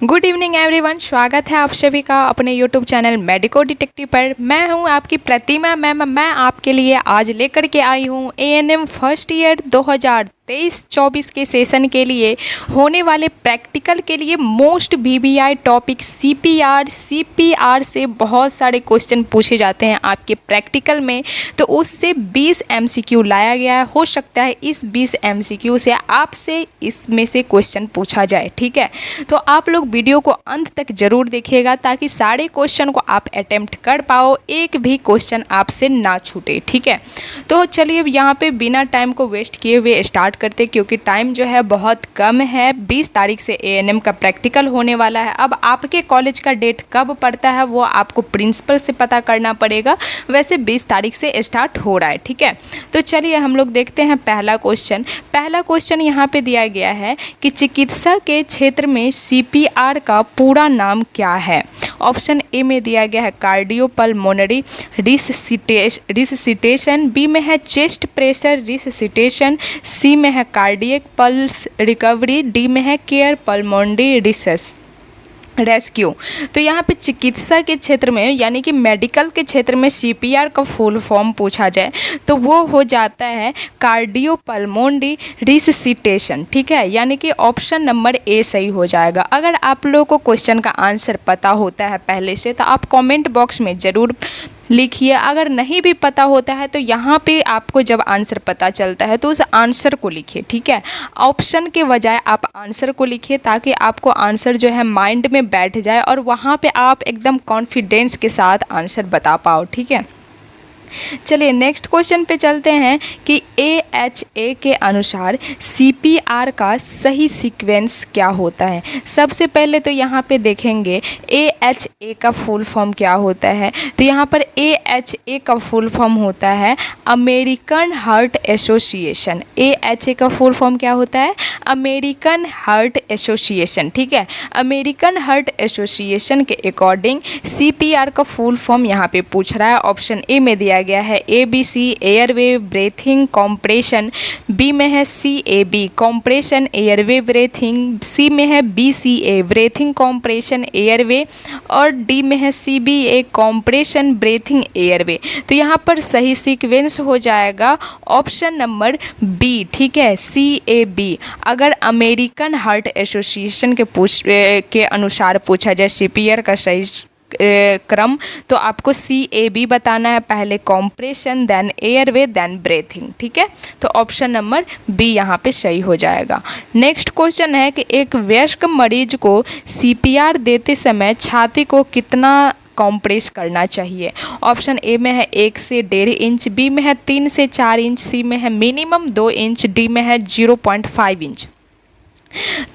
Good evening everyone, स्वागत है आप सभी का अपने यूट्यूब चैनल मेडिको डिटेक्टिव पर। मैं हूं आपकी प्रतिमा मैम। मैं आपके लिए आज लेकर के आई हूं एएनएम फर्स्ट ईयर 2023-24 के सेशन के लिए होने वाले प्रैक्टिकल के लिए मोस्ट वीवीआई टॉपिक सीपीआर से बहुत सारे क्वेश्चन पूछे जाते हैं आपके प्रैक्टिकल में, तो उससे 20 एमसीक्यू लाया गया है। हो सकता है इस 20 एमसीक्यू से आपसे इसमें से क्वेश्चन पूछा जाए, ठीक है। तो आप लोग वीडियो को अंत तक जरूर देखिएगा ताकि सारे क्वेश्चन को आप अटेम्प्ट कर पाओ, एक भी क्वेश्चन आपसे ना छूटे, ठीक है। तो चलिए यहाँ पे बिना टाइम को वेस्ट किए हुए स्टार्ट करते, क्योंकि टाइम जो है बहुत कम है। 20 तारीख से एएनएम का प्रैक्टिकल होने वाला है। अब आपके कॉलेज का डेट कब पड़ता है वो आपको प्रिंसिपल से पता करना पड़ेगा। वैसे 20 तारीख से स्टार्ट हो रहा है, ठीक है। तो चलिए हम लोग देखते हैं पहला क्वेश्चन यहाँ पे दिया गया है कि चिकित्सा के क्षेत्र में सीपीआर का पूरा नाम क्या है। ऑप्शन ए में दिया गया है कार्डियोपल्मोनरी रिससिटेशन, बी में है चेस्ट प्रेशर रिससिटेशन, सी में है कार्डियक पल्स रिकवरी, डी में है केयर पल्मोनरी रेस्क्यू। तो यहाँ पे चिकित्सा के क्षेत्र में यानी कि मेडिकल के क्षेत्र में सीपीआर का फुल फॉर्म पूछा जाए तो वो हो जाता है कार्डियोपल्मोनरी रिससिटेशन, ठीक है। यानी कि ऑप्शन नंबर ए सही हो जाएगा। अगर आप लोगों को क्वेश्चन का आंसर पता होता है पहले से तो आप कमेंट बॉक्स में ज़रूर लिखिए। अगर नहीं भी पता होता है तो यहाँ पे आपको जब आंसर पता चलता है तो उस आंसर को लिखिए, ठीक है। ऑप्शन के बजाय आप आंसर को लिखिए ताकि आपको आंसर जो है माइंड में बैठ जाए और वहाँ पे आप एकदम कॉन्फिडेंस के साथ आंसर बता पाओ, ठीक है। चलिए नेक्स्ट क्वेश्चन पे चलते हैं कि एएचए के अनुसार सीपीआर का सही सीक्वेंस क्या होता है। सबसे पहले तो यहाँ पे देखेंगे एएचए का फुल फॉर्म क्या होता है। तो यहाँ पर एएचए का फुल फॉर्म होता है अमेरिकन हार्ट एसोसिएशन। एएचए का फुल फॉर्म क्या होता है? अमेरिकन हार्ट एसोसिएशन, ठीक है। अमेरिकन हार्ट एसोसिएशन के अकॉर्डिंग सीपीआर का फुल फॉर्म यहाँ पे पूछ रहा है। ऑप्शन ए में दिया गया है ABC airway breathing compression, B में है CAB compression airway breathing, C में है बीसीए ब्रेथिंग कॉम्प्रेशन एयरवे और डी में है सीबीए कॉम्प्रेशन ब्रेथिंग एयरवे। तो यहाँ पर सही सीक्वेंस हो जाएगा ऑप्शन नंबर बी, ठीक है, सीएबी। अगर अमेरिकन हार्ट एसोसिएशन के अनुसार पूछा जाए सीपीआर का सही क्रम तो आपको सीएबी बताना है, पहले compression then airway then breathing, ठीक है। तो ऑप्शन नंबर बी यहाँ पे सही हो जाएगा। नेक्स्ट क्वेश्चन है कि एक वयस्क मरीज को सीपीआर देते समय छाती को कितना कॉम्प्रेस करना चाहिए। ऑप्शन ए में है 1 से 1.5 इंच, बी में है 3 से 4 इंच, सी में है मिनिमम 2 इंच, डी में है 0.5 इंच।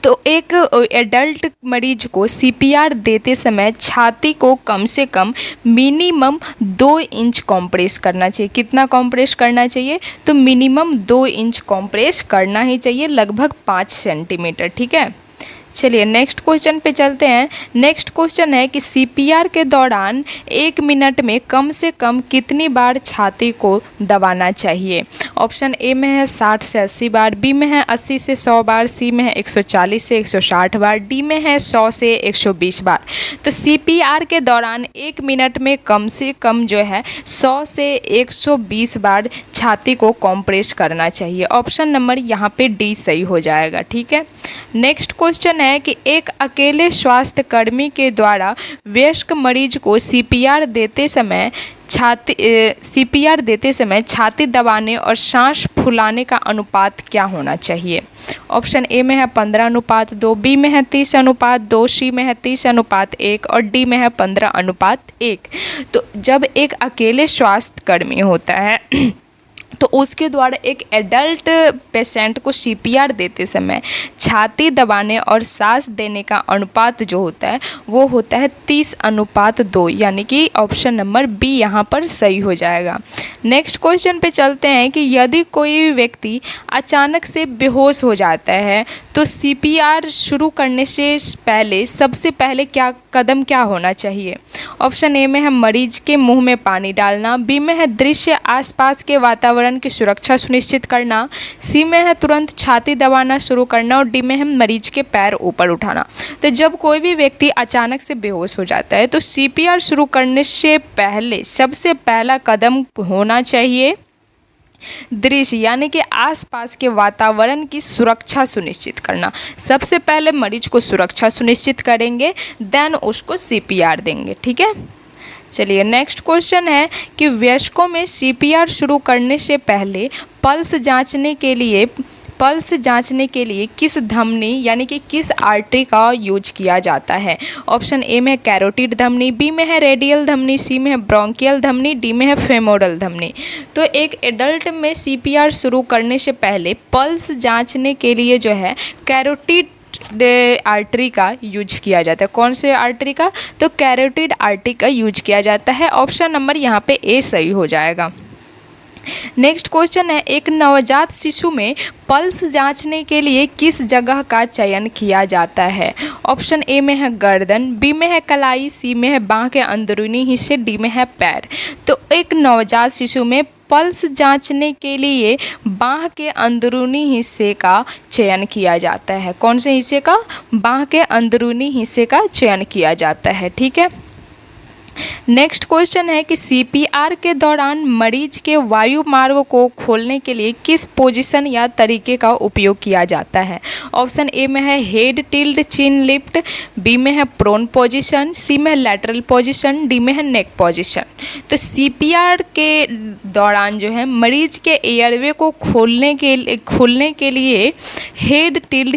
तो एक एडल्ट मरीज को सीपीआर देते समय छाती को कम से कम मिनिमम 2 इंच कॉम्प्रेस करना चाहिए। कितना कॉम्प्रेस करना चाहिए? तो मिनिमम 2 इंच कॉम्प्रेस करना ही चाहिए, लगभग 5 सेंटीमीटर, ठीक है। चलिए नेक्स्ट क्वेश्चन पे चलते हैं। नेक्स्ट क्वेश्चन है कि सीपीआर के दौरान 1 मिनट में कम से कम कितनी बार छाती को दबाना चाहिए। ऑप्शन ए में है 60 से 80 बार, बी में है 80 से 100 बार, सी में है 140 से 160 बार, डी में है 100 से 120 बार। तो सीपीआर के दौरान 1 मिनट में कम से कम जो है 100 से 120 बार छाती को कॉम्प्रेस करना चाहिए। ऑप्शन नंबर यहाँ पे डी सही हो जाएगा, ठीक है। नेक्स्ट क्वेश्चन है कि एक अकेले स्वास्थ्य कर्मी के द्वारा वयस्क मरीज को सीपीआर देते समय छाती दबाने और सांस फुलाने का अनुपात क्या होना चाहिए। ऑप्शन ए में है 15:2, बी में है 30:2, सी में है 30:1 और डी में है 15:1। तो जब एक अकेले स्वास्थ्य कर्मी होता है तो उसके द्वारा एक एडल्ट पेशेंट को सीपीआर देते समय छाती दबाने और सांस देने का अनुपात जो होता है वो होता है 30:2, यानी कि ऑप्शन नंबर बी यहाँ पर सही हो जाएगा। नेक्स्ट क्वेश्चन पे चलते हैं कि यदि कोई व्यक्ति अचानक से बेहोश हो जाता है तो सीपीआर शुरू करने से पहले सबसे पहले कदम क्या होना चाहिए। ऑप्शन ए में है मरीज के मुंह में पानी डालना, बी में है दृश्य आसपास के वातावरण वातावरण की सुरक्षा सुनिश्चित करना, सी में है तुरंत छाती दबाना शुरू करना और डी में है मरीज के पैर ऊपर उठाना। तो जब कोई भी व्यक्ति अचानक से बेहोश हो जाता है तो सीपीआर शुरू करने से पहले सबसे पहला कदम होना चाहिए दृश्य, यानी कि आसपास के वातावरण की सुरक्षा सुनिश्चित करना। सबसे पहले मरीज को सुरक्षा सुनिश्चित करेंगे, देन उसको सीपीआर देंगे। ठीक है, चलिए नेक्स्ट क्वेश्चन है कि वयस्कों में सीपीआर शुरू करने से पहले पल्स जांचने के लिए किस धमनी यानी कि किस आर्टरी का यूज किया जाता है। ऑप्शन ए में है कैरोटिड धमनी, बी में है रेडियल धमनी, सी में है ब्रोंकियल धमनी, डी में है फेमोरल धमनी। तो एक एडल्ट में सीपीआर शुरू करने से पहले पल्स जांचने के लिए जो है कैरोटिड आर्टरी का यूज किया जाता है। कौन से आर्टरी का? तो कैरोटिड आर्टरी का यूज किया जाता है। ऑप्शन नंबर यहाँ पे ए सही हो जाएगा। नेक्स्ट क्वेश्चन है एक नवजात शिशु में पल्स जांचने के लिए किस जगह का चयन किया जाता है। ऑप्शन ए में है गर्दन, बी में है कलाई, सी में है बांह के अंदरूनी हिस्से, डी में है पैर। तो एक नवजात शिशु में पल्स जांचने के लिए बांह के अंदरूनी हिस्से का चयन किया जाता है। कौन से हिस्से का? बांह के अंदरूनी हिस्से का चयन किया जाता है। ठीक है, नेक्स्ट क्वेश्चन है कि सीपीआर के दौरान मरीज के वायु मार्ग को खोलने के लिए किस पोजीशन या तरीके का उपयोग किया जाता है। ऑप्शन ए में है हेड टिल्ट चिन लिफ्ट, बी में है प्रोन पोजीशन, सी में है लैटरल पोजीशन, डी में है नेक पोजीशन। तो सीपीआर के दौरान जो है मरीज के एयरवे को खोलने के लिए हेड टिल्ट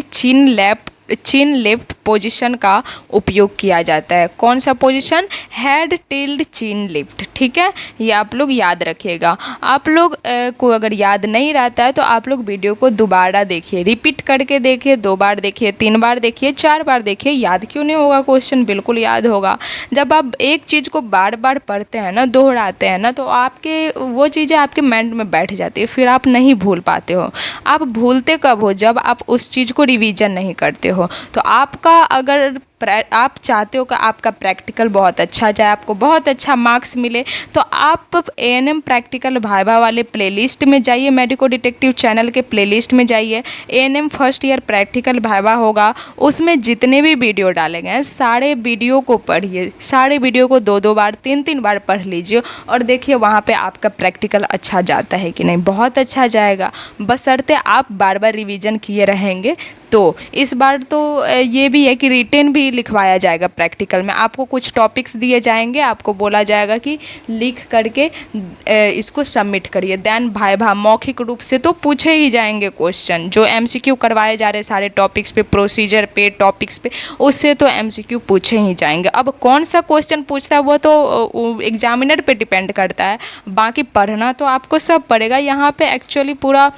चिन लेफ्ट पोजीशन का उपयोग किया जाता है। कौन सा पोजीशन? हेड टिल्ड चिन लिफ्ट। ठीक है, ये आप लोग याद रखिएगा। आप लोग को अगर याद नहीं रहता है तो आप लोग वीडियो को दोबारा देखिए, रिपीट करके देखिए, 2 बार देखिए, 3 बार देखिए, 4 बार देखिए। याद क्यों नहीं होगा क्वेश्चन? बिल्कुल याद होगा। जब आप एक चीज़ को बार बार पढ़ते हैं ना, दोहराते हैं ना, तो आपके वो चीज़ें आपके माइंड में बैठ जाती है, फिर आप नहीं भूल पाते हो। आप भूलते कब हो? जब आप उस चीज़ को रिवीजन नहीं करते हो। तो आपका अगर आप चाहते हो कि आपका प्रैक्टिकल बहुत अच्छा जाए, आपको बहुत अच्छा मार्क्स मिले, तो आप एएनएम प्रैक्टिकल भाइबा वाले प्लेलिस्ट में जाइए, मेडिको डिटेक्टिव चैनल के प्लेलिस्ट में जाइए। ANM first year practical viva होगा, उसमें जितने भी वीडियो डाले गए हैं सारे वीडियो को पढ़िए, सारे वीडियो को 2-2 बार 3-3 बार पढ़ लीजिए और देखिए वहाँ पे आपका प्रैक्टिकल अच्छा जाता है कि नहीं। बहुत अच्छा जाएगा, बशर्ते आप बार बार रिवीजन किए रहेंगे। तो इस बार तो ये भी है कि रिटेन भी लिखवाया जाएगा प्रैक्टिकल में। आपको कुछ टॉपिक्स दिए जाएंगे, आपको बोला जाएगा कि लिख करके इसको सबमिट करिए। देन भाइभा मौखिक रूप से तो पूछे ही जाएंगे क्वेश्चन, जो एमसीक्यू करवाए जा रहे सारे टॉपिक्स पे, प्रोसीजर पे, टॉपिक्स पे, उससे तो एमसीक्यू पूछे ही जाएंगे। अब कौन सा क्वेश्चन पूछता है वो तो एग्जामिनर पे डिपेंड करता है, बाकी पढ़ना तो आपको सब पड़ेगा। यहाँ पे एक्चुअली पूरा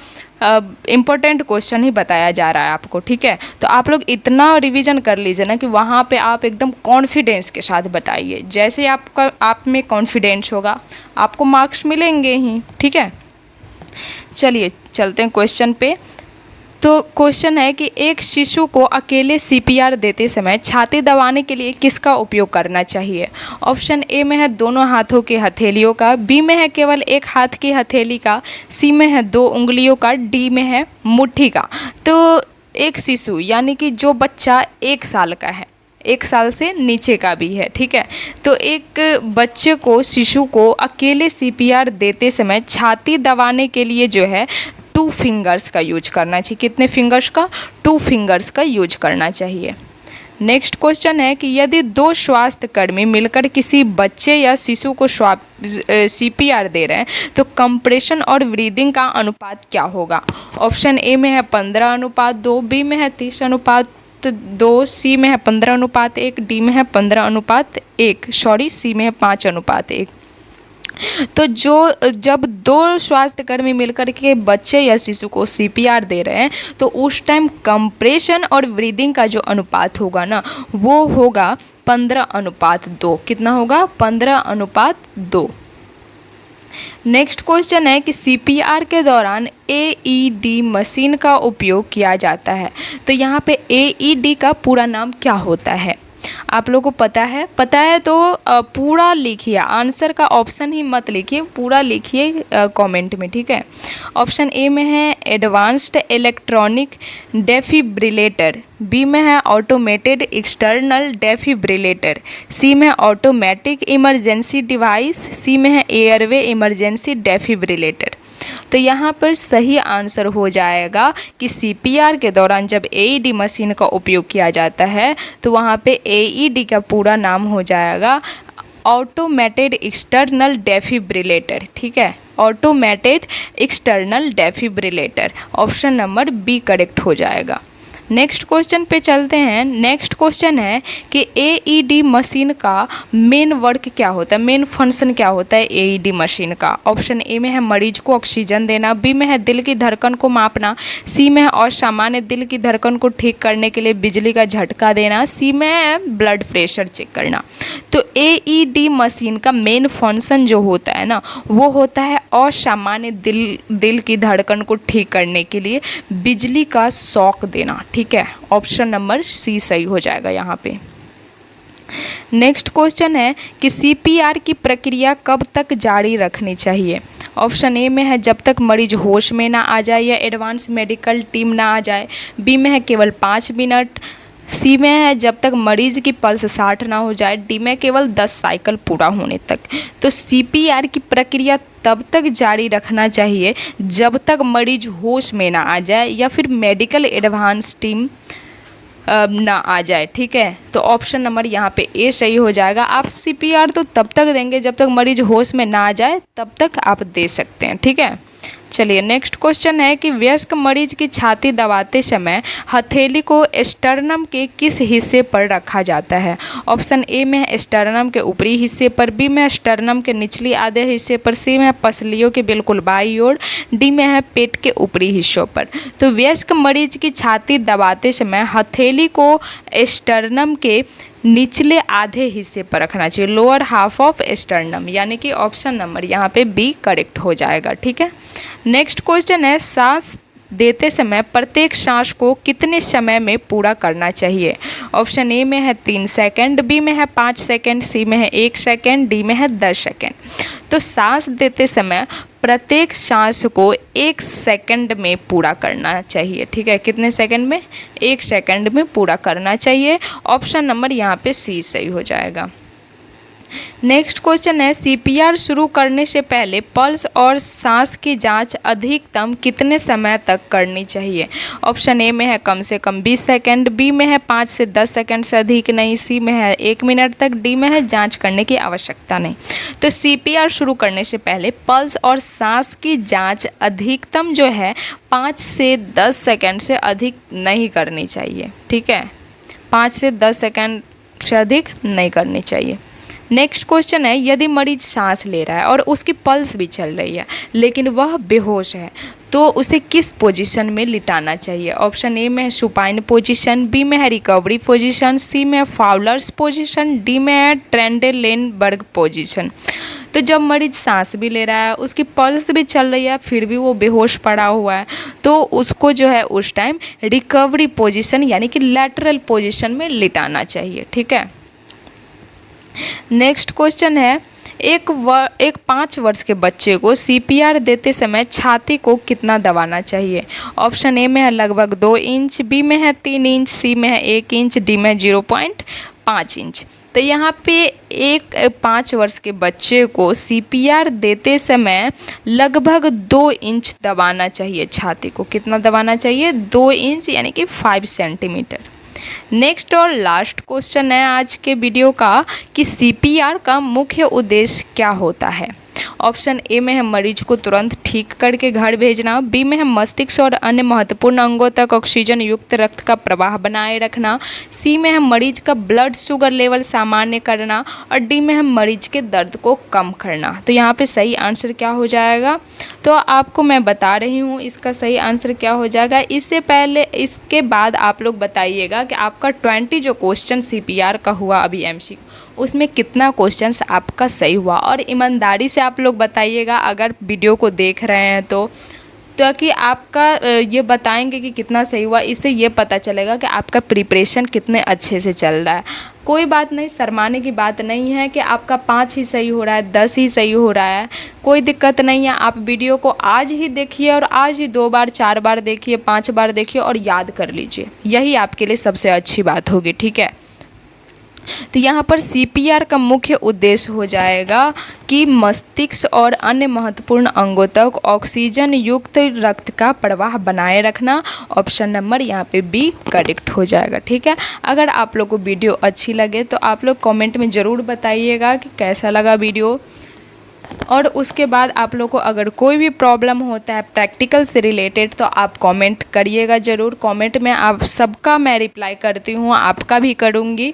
इम्पोर्टेंट क्वेश्चन ही बताया जा रहा है आपको। ठीक है, तो आप लोग इतना रिवीजन कर लीजिए ना कि वहाँ पे आप एकदम कॉन्फिडेंस के साथ बताइए। जैसे आप में कॉन्फिडेंस होगा आपको मार्क्स मिलेंगे ही। ठीक है, चलिए चलते हैं क्वेश्चन पे। तो क्वेश्चन है कि एक शिशु को अकेले सीपीआर देते समय छाती दबाने के लिए किसका उपयोग करना चाहिए। ऑप्शन ए में है दोनों हाथों के हथेलियों का, बी में है केवल एक हाथ की हथेली का, सी में है 2 उंगलियों का, डी में है मुट्ठी का। तो एक शिशु यानी कि जो बच्चा 1 साल का है, 1 साल से नीचे का भी है, ठीक है, तो एक बच्चे को, शिशु को अकेले सीपीआर देते समय छाती दबाने के लिए जो है 2 फिंगर्स का यूज करना चाहिए। कितने फिंगर्स का? 2 फिंगर्स का यूज करना चाहिए। नेक्स्ट क्वेश्चन है कि यदि 2 स्वास्थ्यकर्मी मिलकर किसी बच्चे या शिशु को सीपीआर दे रहे हैं तो कंप्रेशन और ब्रीदिंग का अनुपात क्या होगा। ऑप्शन ए में है 15:2, बी में है 30:2, सी में है 15:1, डी में है 15:1, सी में है 5:1। तो जब 2 स्वास्थ्यकर्मी मिलकर के बच्चे या शिशु को सीपीआर दे रहे हैं तो उस टाइम कंप्रेशन और ब्रीदिंग का जो अनुपात होगा ना वो होगा 15:2। कितना होगा? 15:2। नेक्स्ट क्वेश्चन है कि सीपीआर के दौरान एईडी मशीन का उपयोग किया जाता है। तो यहाँ पे एईडी का पूरा नाम क्या होता है? आप लोगों को पता है तो पूरा लिखिए, आंसर का ऑप्शन ही मत लिखिए, पूरा लिखिए कमेंट में, ठीक है। ऑप्शन ए में है एडवांस्ड इलेक्ट्रॉनिक डेफिब्रिलेटर, बी में है ऑटोमेटेड एक्सटर्नल डेफिब्रिलेटर, सी में है ऑटोमेटिक इमरजेंसी डिवाइस, सी में है एयरवे इमरजेंसी डेफिब्रिलेटर। तो यहाँ पर सही आंसर हो जाएगा कि सीपीआर के दौरान जब एईडी मशीन का उपयोग किया जाता है तो वहाँ पे एईडी का पूरा नाम हो जाएगा ऑटोमेटेड एक्सटर्नल डेफिब्रिलेटर, ठीक है, automated external defibrillator. Option number B correct हो जाएगा। नेक्स्ट क्वेश्चन पे चलते हैं। नेक्स्ट क्वेश्चन है कि एईडी मशीन का मेन वर्क क्या होता है, मेन फंक्शन क्या होता है एईडी मशीन का। ऑप्शन ए में है मरीज को ऑक्सीजन देना, बी में है दिल की धड़कन को मापना, सी में है असामान्य दिल की धड़कन को ठीक करने के लिए बिजली का झटका देना, सी में है ब्लड प्रेशर चेक करना। तो एईडी मशीन का मेन फंक्शन जो होता है ना वो होता है असामान्य दिल की धड़कन को ठीक करने के लिए बिजली का शॉक देना, ठीक है। ऑप्शन नंबर सी सही हो जाएगा यहाँ पे। नेक्स्ट क्वेश्चन है कि सीपीआर की प्रक्रिया कब तक जारी रखनी चाहिए। ऑप्शन ए में है जब तक मरीज होश में ना आ जाए या एडवांस मेडिकल टीम ना आ जाए, बी में है केवल 5 मिनट, सी में है जब तक मरीज की पल्स 60 ना हो जाए, डी में केवल 10 साइकिल पूरा होने तक। तो सीपीआर की प्रक्रिया तब तक जारी रखना चाहिए जब तक मरीज होश में ना आ जाए या फिर मेडिकल एडवांस टीम ना आ जाए, ठीक है। तो ऑप्शन नंबर यहाँ पे ए सही हो जाएगा। आप सीपीआर तो तब तक देंगे जब तक मरीज होश में ना आ जाए, तब तक आप दे सकते हैं, ठीक है। चलिए नेक्स्ट क्वेश्चन है कि वयस्क मरीज की छाती दबाते समय हथेली को स्टर्नम के किस हिस्से पर रखा जाता है। ऑप्शन ए में है स्टर्नम के ऊपरी हिस्से पर, बी में है स्टर्नम के निचली आधे हिस्से पर, सी में है पसलियों के बिल्कुल बाईं ओर, डी में है पेट के ऊपरी हिस्सों पर। तो वयस्क मरीज की छाती दबाते समय हथेली को स्टर्नम के निचले आधे हिस्से पर रखना चाहिए, लोअर हाफ ऑफ स्टर्नम, यानी कि ऑप्शन नंबर यहाँ पे बी करेक्ट हो जाएगा, ठीक है। नेक्स्ट क्वेश्चन है सांस देते समय प्रत्येक सांस को कितने समय में पूरा करना चाहिए। ऑप्शन ए में है 3 सेकंड, बी में है 5 सेकंड, सी में है 1 सेकंड, डी में है 10 सेकंड। तो सांस देते समय प्रत्येक सांस को 1 सेकंड में पूरा करना चाहिए, ठीक है। कितने सेकंड में? 1 सेकंड में पूरा करना चाहिए। ऑप्शन नंबर यहाँ पे सी सही हो जाएगा। नेक्स्ट क्वेश्चन है सीपीआर शुरू करने से पहले पल्स और सांस की जांच अधिकतम कितने समय तक करनी चाहिए। ऑप्शन ए में है कम से कम 20 सेकंड, बी में है 5 से 10 सेकंड से अधिक नहीं, सी में है 1 मिनट तक, डी में है जांच करने की आवश्यकता नहीं। तो सीपीआर शुरू करने से पहले पल्स और सांस की जाँच अधिकतम जो है 5 से 10 सेकेंड से अधिक नहीं करनी चाहिए, ठीक है। 5 से 10 सेकेंड से अधिक नहीं करनी चाहिए। नेक्स्ट क्वेश्चन है यदि मरीज सांस ले रहा है और उसकी पल्स भी चल रही है लेकिन वह बेहोश है तो उसे किस पोजीशन में लिटाना चाहिए। ऑप्शन ए में है सुपाइन पोजीशन, बी में है रिकवरी पोजीशन, सी में है फाउलर्स पोजीशन, डी में है ट्रेंडेलेनबर्ग पोजीशन। तो जब मरीज सांस भी ले रहा है, उसकी पल्स भी चल रही है, फिर भी वो बेहोश पड़ा हुआ है, तो उसको जो है उस टाइम रिकवरी पोजीशन यानी कि लैटरल पोजीशन में लिटाना चाहिए, ठीक है। नेक्स्ट क्वेश्चन है एक 5 वर्ष के बच्चे को सीपीआर देते समय छाती को कितना दबाना चाहिए। ऑप्शन ए में है लगभग 2 इंच, बी में है 3 इंच, सी में है 1 इंच, डी में 0.5 इंच। तो यहाँ पे एक 5 वर्ष के बच्चे को सीपीआर देते समय लगभग 2 इंच दबाना चाहिए छाती को। कितना दबाना चाहिए? 2 इंच यानी कि 5 सेंटीमीटर। नेक्स्ट और लास्ट क्वेश्चन है आज के वीडियो का कि सीपीआर का मुख्य उद्देश्य क्या होता है। ऑप्शन ए में है मरीज को तुरंत ठीक करके घर भेजना, बी में है मस्तिष्क और अन्य महत्वपूर्ण अंगों तक ऑक्सीजन युक्त रक्त का प्रवाह बनाए रखना, सी में है मरीज का ब्लड शुगर लेवल सामान्य करना और डी में है मरीज के दर्द को कम करना। तो यहाँ पे सही आंसर क्या हो जाएगा? तो आपको मैं बता रही हूँ इसका सही आंसर क्या हो जाएगा। इससे पहले इसके बाद आप लोग बताइएगा कि आपका 20 जो क्वेश्चन सीपीआर का हुआ अभी एमसीक्यू, उसमें कितना क्वेश्चंस आपका सही हुआ, और ईमानदारी से आप लोग बताइएगा अगर वीडियो को देख रहे हैं तो ताकि आपका ये बताएंगे कि कितना सही हुआ, इससे ये पता चलेगा कि आपका प्रिपरेशन कितने अच्छे से चल रहा है। कोई बात नहीं, शर्माने की बात नहीं है कि आपका 5 ही सही हो रहा है, 10 ही सही हो रहा है, कोई दिक्कत नहीं है। आप वीडियो को आज ही देखिए और आज ही 2 बार 4 बार देखिए, 5 बार देखिए और याद कर लीजिए, यही आपके लिए सबसे अच्छी बात होगी, ठीक है। तो यहाँ पर CPR का मुख्य उद्देश्य हो जाएगा कि मस्तिष्क और अन्य महत्वपूर्ण अंगों तक ऑक्सीजन युक्त रक्त का प्रवाह बनाए रखना। ऑप्शन नंबर यहाँ पे बी करेक्ट हो जाएगा, ठीक है। अगर आप लोग को वीडियो अच्छी लगे तो आप लोग कमेंट में ज़रूर बताइएगा कि कैसा लगा वीडियो। और उसके बाद आप लोग को अगर कोई भी प्रॉब्लम होता है प्रैक्टिकल से रिलेटेड तो आप कमेंट करिएगा ज़रूर। कमेंट में आप सबका मैं रिप्लाई करती हूँ, आपका भी करूँगी,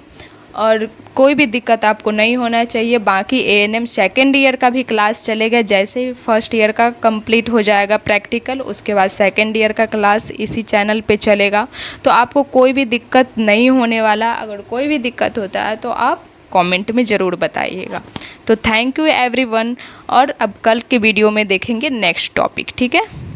और कोई भी दिक्कत आपको नहीं होना चाहिए। बाकी ANM सेकेंड ईयर का भी क्लास चलेगा, जैसे ही फर्स्ट ईयर का कंप्लीट हो जाएगा प्रैक्टिकल, उसके बाद सेकेंड ईयर का क्लास इसी चैनल पे चलेगा। तो आपको कोई भी दिक्कत नहीं होने वाला। अगर कोई भी दिक्कत होता है तो आप कमेंट में ज़रूर बताइएगा। तो थैंक यू एवरीवन, और अब कल के वीडियो में देखेंगे नेक्स्ट टॉपिक, ठीक है।